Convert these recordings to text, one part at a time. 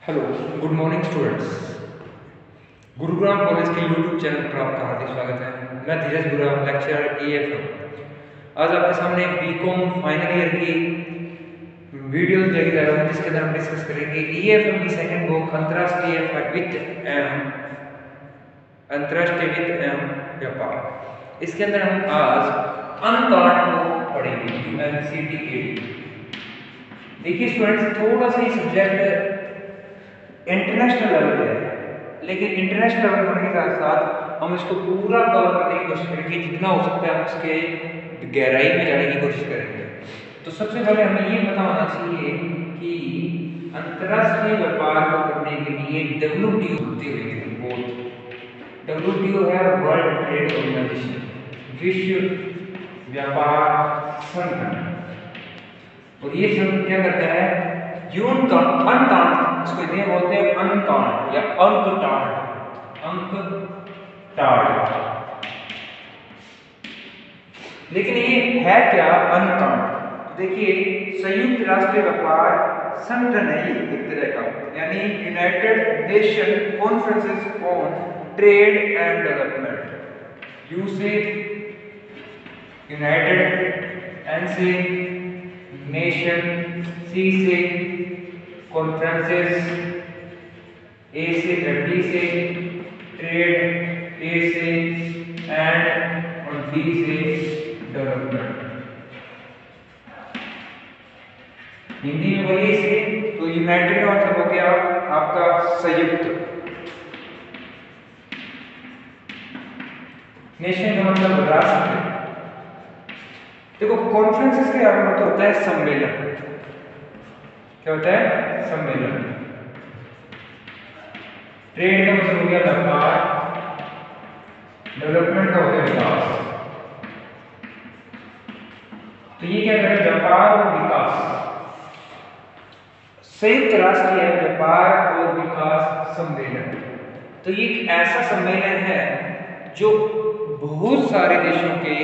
Hello, good morning students. Gurugram college के YouTube channel पर आपका हार्दिक स्वागत है। मैं धीरज गुरा, लेक्चरर EFM। आज आपके सामने बीकॉम फाइनल ईयर की वीडियो लेके जा रहा हूँ, जिसके अंदर हम डिस्कस करेंगे EFM की सेकंड बुक अंतर्राष्ट्रीय वित्त एवं व्यापार। इसके अंदर हम आज अनकार्ड को पढ़ेंगे, UNCTAD। देखिए स्टूडेंट्स, थोड़ा सा ये सब्जेक्ट इंटरनेशनल लेवल पे है, लेकिन इंटरनेशनल लेवल होने के साथ साथ हम इसको पूरा कवर करने की कोशिश करेंगे। जितना हो सकता है हम उसके गहराई में जाने की कोशिश करेंगे। तो सबसे पहले हमें ये पता होना चाहिए कि अंतर्राष्ट्रीय व्यापार को करने के लिए WTO होती हुई थी। बोल WTO है वर्ल्ड ट्रेड ऑर्गेनाइजेशन, विश्व व्यापार संगठन। और ये सब क्या करता है, अनकांट, इसको हिंदी में बोलते हैं अनकांट या अंकटाड। लेकिन ये है क्या अनकांट? देखिए, संयुक्त राष्ट्र व्यापार संगठन है ये एक तरह का, यानी United nation conferences on trade and development. You से यूनाइटेड, एन से नेशन, सी से कॉन्फ्रेंसेस, ए से डी से ट्रेड, ए से एंड और डी से डेवलपमेंट। हिंदी में वही से, तो यूनाइटेड का मतलब हो गया आपका संयुक्त, नेशन का मतलब राष्ट्र। देखो, कॉन्फ्रेंसेस के मतलब होता है सम्मेलन। क्या होता है? सम्मेलन। ट्रेड का मतलब हो गया व्यापार, डेवलपमेंट का हो गया विकास। तो ये क्या करें, व्यापार और विकास। संयुक्त राष्ट्रीय व्यापार और विकास सम्मेलन। तो ये एक ऐसा सम्मेलन है जो बहुत सारे देशों के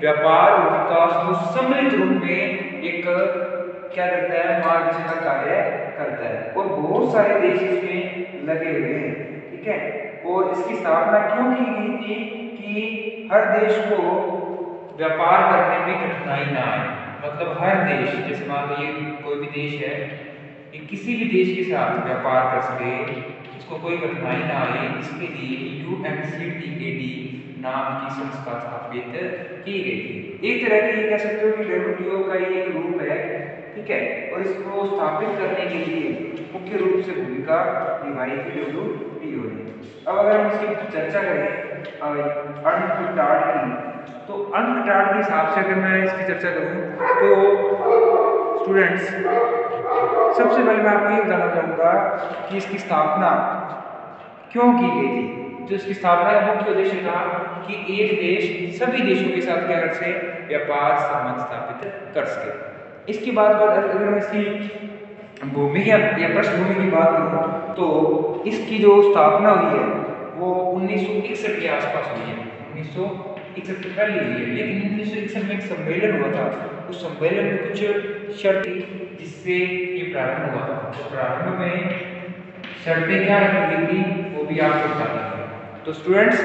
व्यापार और विकास को सम्मिलित रूप में एक क्या करता है, मार्गदर्शन का कार्य करता है। और बहुत सारे देश इसमें लगे हुए हैं, ठीक है। और इसकी स्थापना क्यों की गई थी कि हर देश को व्यापार करने में कठिनाई ना आए। मतलब हर देश, जैसे मान लीजिए कोई भी देश है, ये किसी भी देश के साथ व्यापार कर सके, इसको कोई कठिनाई ना आए, इसके लिए UNCTAD नाम की संस्था स्थापित की गई थी। एक तरह की कह सकते हो कि WTO का ये एक रूप है, ठीक है। और इसको स्थापित करने के लिए मुख्य रूप से भूमिका निभाई थी WTO ने। अब अगर हम इसकी चर्चा करें अनकटाड की, तो अनकटाड के हिसाब से अगर मैं इसकी चर्चा करूं तो स्टूडेंट्स, सबसे पहले मैं आपको ये बताना चाहूँगा कि इसकी स्थापना क्यों की गई थी। तो इसकी स्थापना का मुख्य उद्देश्य था कि एक देश सभी देशों के साथ क्या कर सके, व्यापार संबंध स्थापित कर सके। इसके बाद अगर मैं इसकी भूमिका या पृष्ठभूमि की बात करूँ तो इसकी जो स्थापना हुई है वो 1961 के आसपास हुई है। 1961 से पहले हुई है, लेकिन 1961 में एक सम्मेलन हुआ था। उस सम्मेलन में कुछ शर्तें जिससे ये प्रारंभ हुआ था। तो प्रारंभ में शर्तें क्या रखी गई थी वो भी आपको बता देंगे। तो स्टूडेंट्स,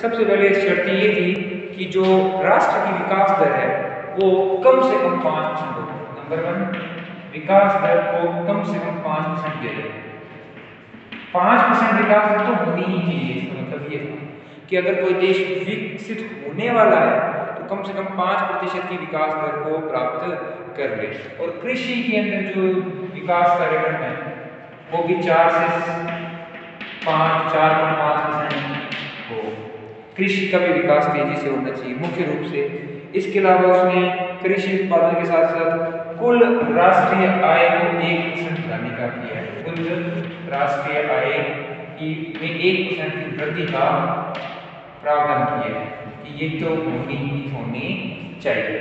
सबसे पहले शर्त ये थी कि जो राष्ट्र की विकास दर है वो कम से कम 5% हो। नंबर 1, विकास दर को कम से कम 5% दिया जाए। 5% विकास दर तो होनी ही चाहिए। इसका मतलब ये था कि अगर कोई देश विकसित होने वाला है तो कम से कम 5% की विकास दर को प्राप्त कर ले। और कृषि के अंदर जो विकास कार्यक्रम है वो भी 4.5% हो। कृषि का भी विकास तेजी से होना चाहिए मुख्य रूप से। इसके अलावा उसने कृषि उत्पादन के साथ साथ कुल राष्ट्रीय आय को 1% बढ़ाने का किया है। कुल राष्ट्रीय आय की में 1% की वृद्धि का प्रावधान किया है कि ये तो होनी चाहिए।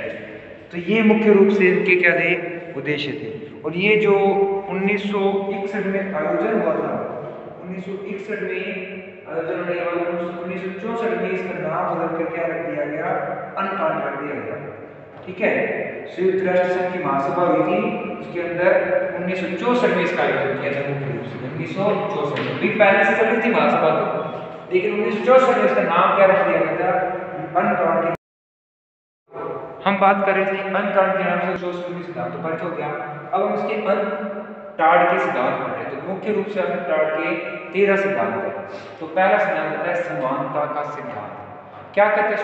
तो ये मुख्य रूप से इनके क्या थे, उद्देश्य थे। और ये जो 1961 में आयोजन हुआ था, 1961 में आयोजन होने के बाद 1964 में इसका नाम बदल कर क्या रख दिया गया, अनकांट रख दिया गया, ठीक है। संयुक्त राष्ट्र संघ की महासभा हुई थी, उसके अंदर 1964 में इसका आयोजन किया था मुख्य रूप से। 1964 में भी पहले से चल रही थी महासभा तो, लेकिन 1964 में इसका नाम क्या रख दिया गया था, अनकाउंटेड। हम बात कर रहे थे अनकाउंटेड के नाम से सोशल सिद्धांत तो परिचय हो गया। अब हम इसके अनटार्ड के सिद्धांत पढ़ रहे हैं। तो मुख्य रूप से अनटार्ड के 13 सिद्धांत है। तो पहला सिद्धांत होता है समानता का सिद्धांत। क्या कहते हैं?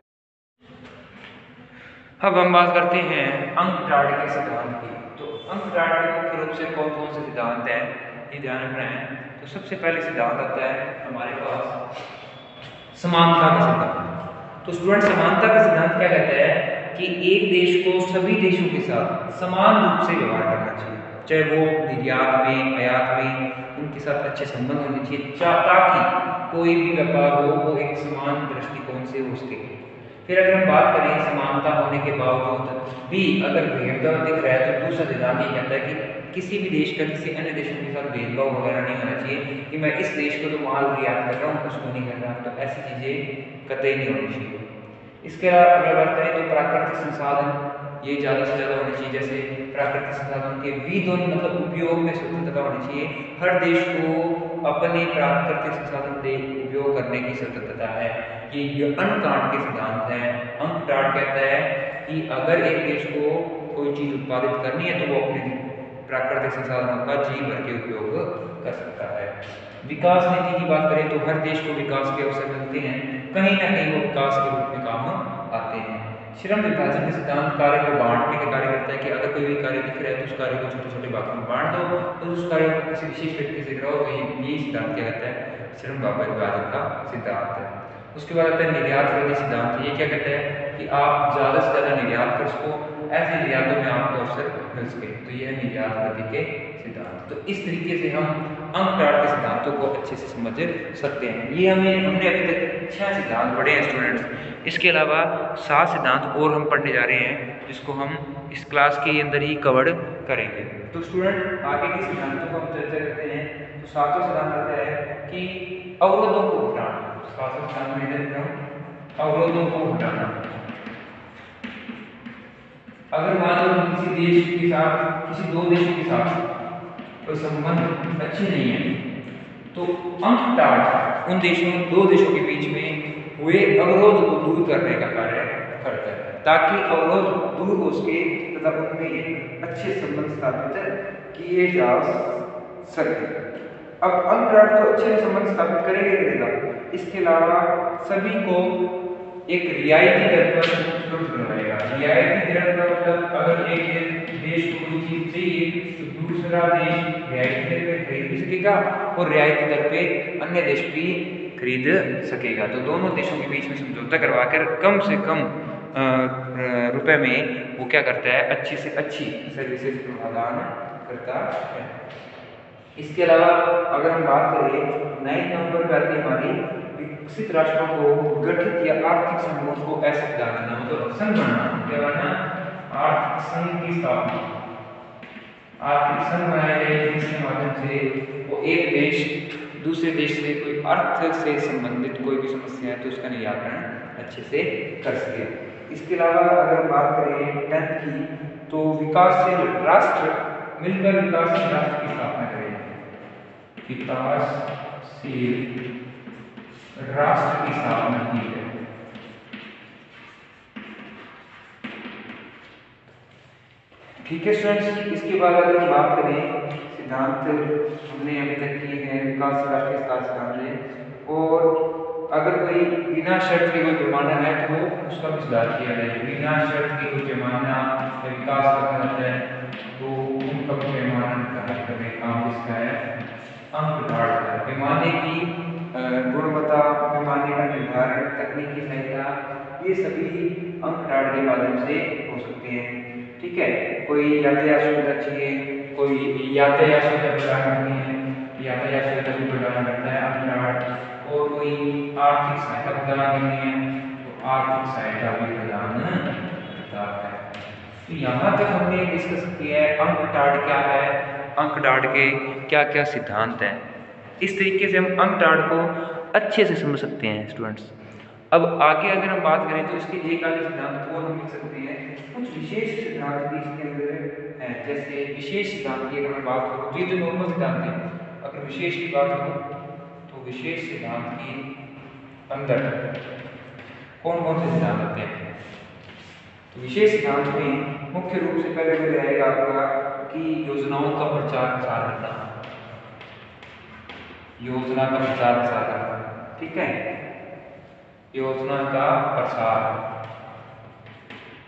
अब हम बात करते हैं अंकटार्ड के सिद्धांत की। तो अंकटार्ड के मुख्य रूप से कौन कौन से सिद्धांत हैं, ये ध्यान रखना है। तो सबसे पहले सिद्धांत आता है हमारे पास समानता का सिद्धांत। तो स्टूडेंट, समानता का सिद्धांत क्या कहता है कि एक देश को सभी देशों के साथ समान रूप से व्यवहार करना चाहिए, चाहे वो निर्यात में, आयात में, उनके साथ अच्छे संबंध होने चाहिए, ताकि कोई भी व्यापार हो वो एक समान दृष्टिकोण से हो सके। फिर अगर हम बात करें समानता होने के बावजूद भी अगर भेदभाव दिख रहा है, तो दूसरा सिद्धांत ये कहता है कि किसी भी देश का किसी अन्य देशों के साथ भेदभाव वगैरह नहीं होना चाहिए कि मैं इस देश को तो माल निर्यात कर रहा हूँ, उसको नहीं कर रहा, तो ऐसी चीज़ें कतई नहीं होनी चाहिए। इसके अलावा अगर बात करें तो प्राकृतिक संसाधन ये ज़्यादा से ज़्यादा होने चाहिए। जैसे प्राकृतिक संसाधन के विध्वंस मतलब उपयोग में स्वतंत्रता होनी चाहिए। हर देश को अपने प्राकृतिक संसाधन के उपयोग करने की स्वतंत्रता है। ये अनकांट के सिद्धांत है। अंकटार्ड कहता है कि अगर एक देश को कोई चीज़ उत्पादित करनी है तो वो अपने प्राकृतिक संसाधनों का जी भर के उपयोग कर सकता है। विकास नीति की बात करें तो हर देश को विकास के अवसर मिलते हैं, कहीं ना कहीं वो विकास के रूप में काम आते हैं। श्रम विभाजन के सिद्धांत कार्य को बांटने का कार्य करता है कि अगर कोई भी कार्य दिख रहा है तो उस कार्य को छोटे छोटे भागों में बांट दो, तो उस कार्य को किसी विशेष व्यक्ति से कराओ। तो ये सिद्धांत क्या कहता है, श्रम विभाजन का सिद्धांत है। उसके बाद आता है निर्यात विरोधी सिद्धांत। ये क्या कहता है कि आप ज़्यादा से ज़्यादा निर्यात कर सको, ऐसे निर्यातों में आपको अवसर मिल सके। तो यह है निर्यात विरोधी के सिद्धांत। तो इस तरीके से हम अंकटार्ड के सिद्धांतों को अच्छे से समझ सकते हैं। ये हमने अभी तक 6 सिद्धांत पढ़े हैं स्टूडेंट्स। इसके अलावा 7 सिद्धांत और हम पढ़ने जा रहे हैं, जिसको हम इस क्लास के अंदर ही कवर करेंगे। तो स्टूडेंट, आगे के सिद्धांतों को हम चर्चा करते हैं। तो 7वां सिद्धांत आता है कि अवरोधों को हटाना। 7वां सिद्धांत में अवरोधों को हटाना। अगर मान लो किसी देश के साथ, किसी दो देशों के साथ कोई संबंध अच्छे नहीं है, तो अंकटार्ड उन दो देशों के बीच में हुए अवरोध को दूर करने का कार्य करता है, ताकि अवरोध दूर हो सके तथा उनमें एक अच्छे संबंध स्थापित किए जा सके। अब अंकटार्ड तो अच्छे संबंध स्थापित करेगा। इसके अलावा सभी को एक रियायती दर पर उपलब्ध करवाएगा। रियायती दर का मतलब अगर एक देश को कोई चीज चाहिए तो दूसरा देश रियायती दर पे खरीद भी सकेगा और रियायती दर पे अन्य देश भी खरीद सकेगा। तो दोनों देशों के बीच में समझौता करवाकर कम से कम रुपए में वो क्या करता है, अच्छी से अच्छी सर्विसेज प्रदान करता है। इसके अलावा अगर हम बात करें 9 नवंबर पर आती है हमारी विकसित राष्ट्रों को गठित या आर्थिक संघों को ऐसे बनाना, मतलब संघ बनाना। क्या बनाना? आर्थिक संघ की स्थापना। आर्थिक संघ बनाए गए जिसके माध्यम से वो एक देश दूसरे देश से कोई अर्थ से संबंधित कोई भी समस्या है तो उसका निराकरण अच्छे से कर सके। इसके अलावा अगर बात करें 10th की, तो विकासशील राष्ट्र मिलकर विकासशील राष्ट्र की स्थापना करें। विकासशील राष्ट्र की स्थापना की है। ठीक है स्टूडेंट्स, इसके बाद अगर हम बात करें सिद्धांत हमने अभी तक किए हैं, विकास राष्ट्र के साथ सिद्धांत, और अगर कोई बिना शर्त की कोई पैमाना है तो उसका विस्तार किया जाए। बिना शर्त की कोई पैमाना विकास करना है तो उनका पैमाना निर्धारित करने का काम किसका है? अंकटार्ड का। पैमाने की गुणवत्ता, पैमाने का निर्धारण, तकनीकी सहायता, ये सभी अंकटार्ड के माध्यम से हो सकते हैं। ठीक है, कोई यातायात सुविधा चाहिए, कोई यातायात सुविधा प्रदान करनी है, यातायात सुविधा भी प्रदान करता है अंकटार्ड, और कोई आर्थिक सहायता प्रदान करनी है तो आर्थिक सहायता भी प्रदान करता है। तो यहाँ तक हमने डिस्कस किया है अंकटार्ड क्या है, अंकटार्ड के क्या क्या सिद्धांत हैं। इस तरीके से हम अंकटार्ड को अच्छे से समझ सकते हैं स्टूडेंट्स। अब आगे अगर हम बात करें तो इसके एक आगे सिद्धांत और हम लिख सकते हैं, कुछ विशेष सिद्धांत भी इसके अंदर है। जैसे विशेष सिद्धांत की अगर मैं बात करूँ तो ये तो नॉर्मल सिद्धांत है, अगर विशेष की बात करूँ तो विशेष सिद्धांत के अंदर कौन कौन से सिद्धांत आते हैं। तो विशेष सिद्धांत में मुख्य रूप से पहले आएगा आपका कि योजनाओं का प्रचार प्रसार करना, योजना का प्रचार प्रसार करना, ठीक है, योजना का प्रसार।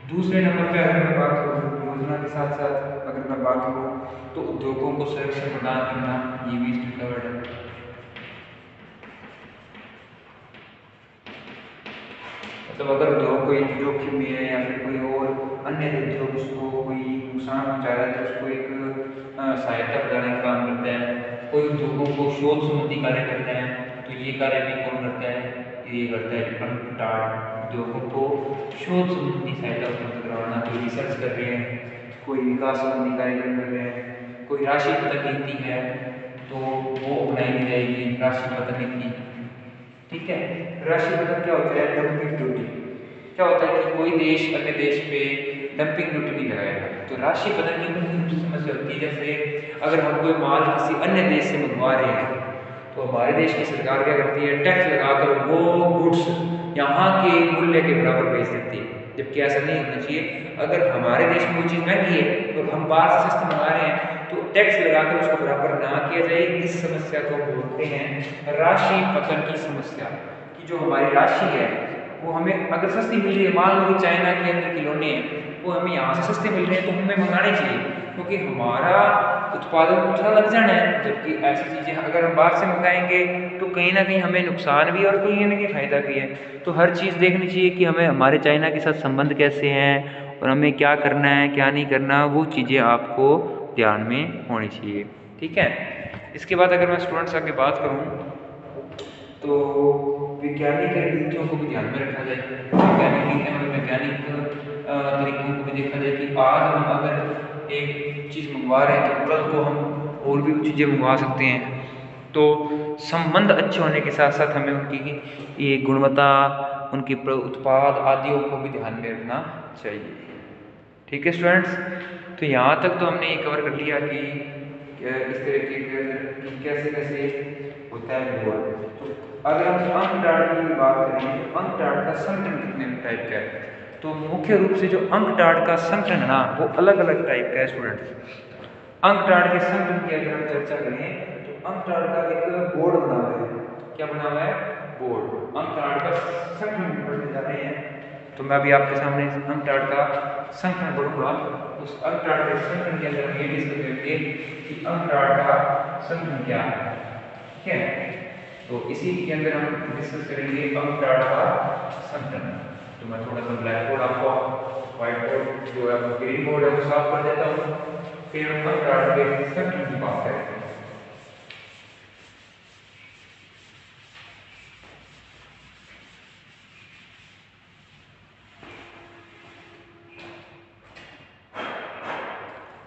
दूसरे नंबर पे अगर मैं बात करूँ योजना के साथ साथ अगर मैं बात करूँ तो उद्योगों को संरक्षण प्रदान करना, ये भी इसमें कवर्ड है। मतलब अगर उद्योग कोई जोखिम में है या फिर कोई और अन्य उद्योग उसको कोई नुकसान पहुंचा रहा है तो उसको एक सहायता प्रदान का काम करते हैं। कोई उद्योगों को शोध संबंधी कार्य करते हैं तो ये कार्य भी कौन करता है, ये करता है UNCTAD। उद्योगों को शोध संबंधी सहायता उपलब्ध करवाना, कोई रिसर्च कर रहे हैं, कोई विकास संबंधी कार्यक्रम कर रहे हैं, कोई राशि पतन नीति है तो वो अपनाई जाएगी राशि पतन नीति, ठीक है। राशि पतन क्या होता है, डंपिंग ड्यूटी। क्या होता है कि कोई देश अन्य देश पे डंपिंग ड्यूटी नहीं लगाएगा, तो राशि पतन की मुख्य समस्या होती है। जैसे अगर हम कोई माल किसी अन्य देश से मंगवा रहे हैं तो हमारे देश की सरकार क्या करती है, टैक्स लगाकर वो गुड्स यहाँ के मूल्य के बराबर बेच देती है, जबकि ऐसा नहीं होना चाहिए। अगर हमारे देश में कोई चीज़ महंगी है तो हम बाहर से सस्ती मंगा रहे हैं तो टैक्स लगाकर उसको बराबर ना किया जाए। इस समस्या को बोलते हैं राशि पतन की समस्या, कि जो हमारी राशि है वो हमें अगर सस्ती मिल रही है, मान लो कि चाइना के अंदर खिलौने हैं वो हमें यहाँ से सस्ते मिल रहे हैं तो हमें मंगाने चाहिए क्योंकि हमारा उत्पादन उतना लग जाना है। जबकि ऐसी चीज़ें अगर हम बाहर से मंगाएंगे तो कहीं ना कहीं हमें नुकसान भी और कहीं ना कहीं फ़ायदा भी है। तो हर चीज़ देखनी चाहिए कि हमें हमारे चाइना के साथ संबंध कैसे हैं और हमें क्या करना है क्या नहीं करना, वो चीज़ें आपको ध्यान में होनी चाहिए, ठीक है। इसके बाद अगर मैं स्टूडेंट्स आगे बात करूँ तो वैज्ञानिक नीतियों को भी ध्यान में रखा जाए। वैज्ञानिक नीतियों में वैज्ञानिक तरीकों को भी देखा जाए कि आज हम अगर एक चीज़ मंगवा रहे हैं तो कल को हम और भी चीज़ें मंगवा सकते हैं। तो संबंध अच्छे होने के साथ साथ हमें उनकी ये गुणवत्ता, उनकी उत्पाद आदियों को भी ध्यान में रखना चाहिए, ठीक है स्टूडेंट्स। तो यहाँ तक तो हमने ये कवर कर लिया कि इस तरीके के कैसे कैसे होता है वो। तो अगर हम अंकटाड की बात करें तो अंकटाड का संगठन कितने टाइप का है, तो मुख्य रूप से जो अंकटाड का संगठन है ना वो अलग अलग टाइप का है स्टूडेंट्स। अंकटाड के संगठन की अगर हम चर्चा करें तो अंकटाड का एक बोर्ड बना हुआ है। क्या बना हुआ है, बोर्ड। अंकटाड का संगठन पढ़ने जा रहे हैं तो मैं अभी आपके सामने अंकटाड का संगठन पढ़ूंगा। उस अंकटाड के संगठन के अंदर ये डिस्कस करेंगे कि अंकटाड का संगठन क्या है, ठीक है। तो इसी के अंदर हम डिस्कस करेंगे अंकटाड का संगठन। तो मैं थोड़ा सा ब्लैक बोर्ड आपको व्हाइट बोर्ड जो है ग्रीन बोर्ड है वो साफ कर देता हूँ, फिर अंकटाड के संगठन की बात करेंगे।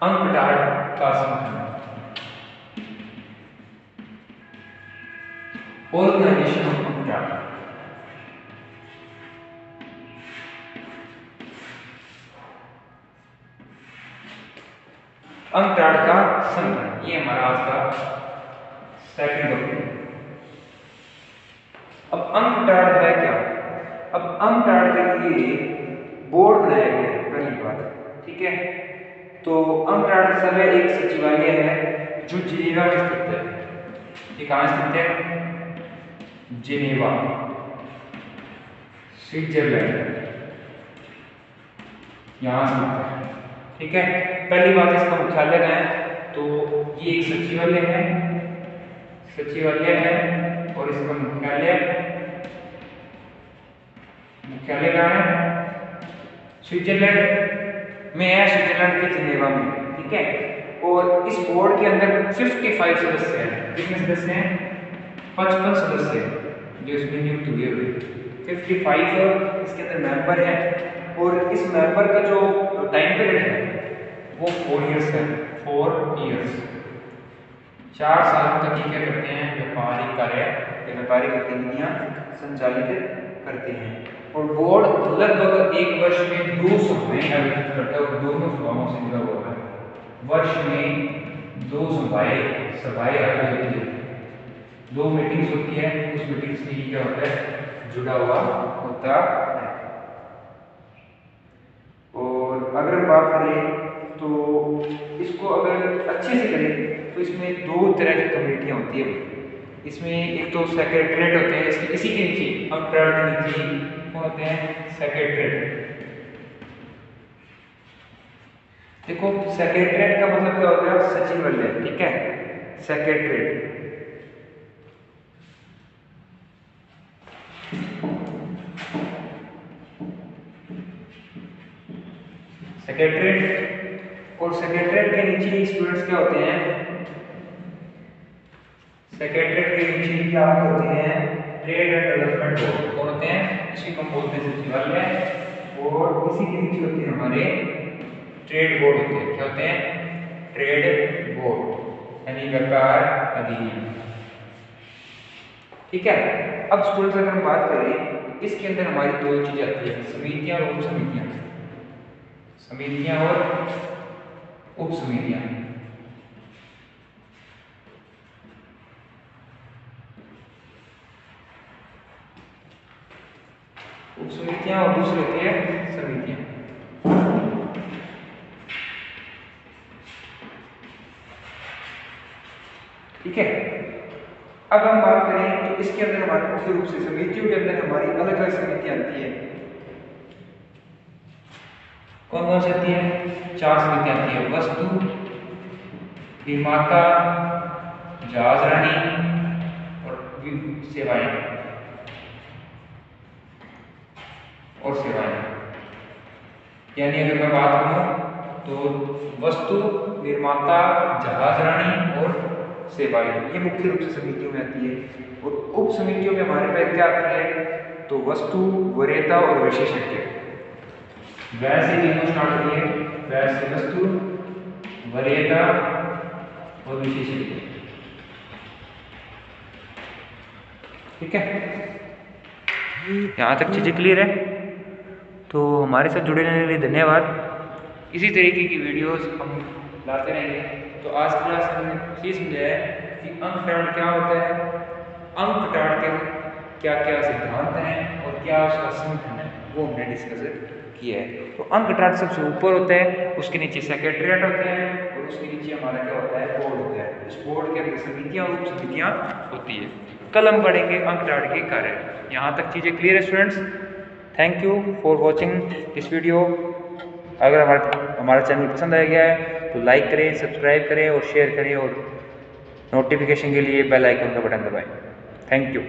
अंकटाड का संगठन, ऑर्गेनाइजेशन ऑफ अंकटाड। अंकटाड का संगठन ये हमारा आज का सेकंड टॉपिक। अब अंकटाड है क्या, अब अंकटाड के लिए बोर्ड बनाया गया है पहली बात, ठीक है। तो अंकटाड सब एक सचिवालय है जो जिनेवा में स्थित है। ये कहाँ स्थित है, जिनेवा, स्विट्जरलैंड, यहाँ स्थित है, ठीक है। पहली बात इसका मुख्यालय कहाँ है, तो ये एक सचिवालय है, सचिवालय है और इसका मुख्यालय कहाँ है, स्विट्जरलैंड में है, स्विट्जरलैंड के जिनेवा में, ठीक है। और इस बोर्ड के अंदर 55 सदस्य हैं। कितने सदस्य हैं, 55 सदस्य जो इसमें नियुक्त हुए हुए 55 इसके अंदर मेंबर हैं। और इस मेंबर का जो टाइम पीरियड है वो 4 इयर्स है, 4 इयर्स, 4 साल तक ये क्या करते हैं, व्यापारिक कार्य या व्यापारिक गतिविधियां संचालित करते हैं। और बोर्ड लगभग एक वर्ष में 2 सभाएं आयोजित करता है और दोनों सभाओं से जुड़ा हुआ है। वर्ष में 2 सभाएं आयोजित होती है, 2 मीटिंग्स होती है, उस मीटिंग से क्या होता है, जुड़ा हुआ होता है। और अगर हम बात करें तो इसको अगर अच्छे से करें तो इसमें 2 तरह की कमेटियाँ होती है। इसमें एक तो सेक्रेटरीट होते हैं, इसी के नीचे अंकराड के नीचे कौन होते हैं, सेक्रेटरीट। देखो सेक्रेटरीट का मतलब क्या होता है, सचिवालय, ठीक है, सेक्रेटरीट। सेक्रेटरीट और सेक्रेटरीट के नीचे स्टूडेंट्स क्या होते हैं, सेक्रेटरीट के नीचे क्या होते हैं, ट्रेड एंड डेवलपमेंट बोर्ड। कौन होते हैं, इसी को बोलते हैं सचिवालय। और इसी के नीचे होते हैं हमारे ट्रेड बोर्ड होते हैं। क्या होते हैं, ट्रेड बोर्ड यानी व्यापार अधिनियम, ठीक है। अब स्टूडेंट्स अगर हम बात करें इसके अंदर हमारी 2 चीजें आती है, समितियां और उप समितियां, समितियां और उप समितियां। उप समितियां और दूसरी होती है समितियां। ठीक है। अब हम बात करें तो इसके अंदर हमारे मुख्य रूप से समितियों के अंदर हमारी अलग अलग समितियां आती है। कौन कौन सी आती है, 4 समितियां आती है, वस्तु, निर्माता, जहाज रानी और सेवाएं यानी अगर मैं बात करूं तो वस्तु, निर्माता, जहाज रानी और सेवाएं, ये मुख्य रूप से समितियों में आती है। और उप समितियों में हमारे पास क्या आती है, तो वस्तु, वरीयता और विशेषज्ञ। वैसे तीनों स्टार्ट होती है, वैसे वस्तु, वरीयता और विशेषज्ञ, ठीक है। यहाँ तक चीजें क्लियर है? तो हमारे साथ जुड़े रहने के लिए धन्यवाद। इसी तरीके की वीडियोस हम लाते रहेंगे। तो आज क्लास में हमने ये समझाया है कि अंकटाण क्या होता है, अंकटाण के क्या क्या सिद्धांत हैं और क्या उसका संगठन है, वो हमने डिस्कस किया है। तो अंकटाण सबसे ऊपर होता है, उसके नीचे सेक्रेटरीट होते हैं और उसके नीचे हमारा क्या होता है, बोर्ड होता है। इस बोर्ड के अंदर समितियां और उप समितियां होती है। कल हम पढ़ेंगे अंकटाण के कार्य। यहाँ तक चीज़ें क्लियर है students? Thank you for watching this video. अगर हमारा चैनल पसंद आ गया है तो लाइक करें, सब्सक्राइब करें और शेयर करें और नोटिफिकेशन के लिए बेल आइकन का बटन दबाएं। Thank you.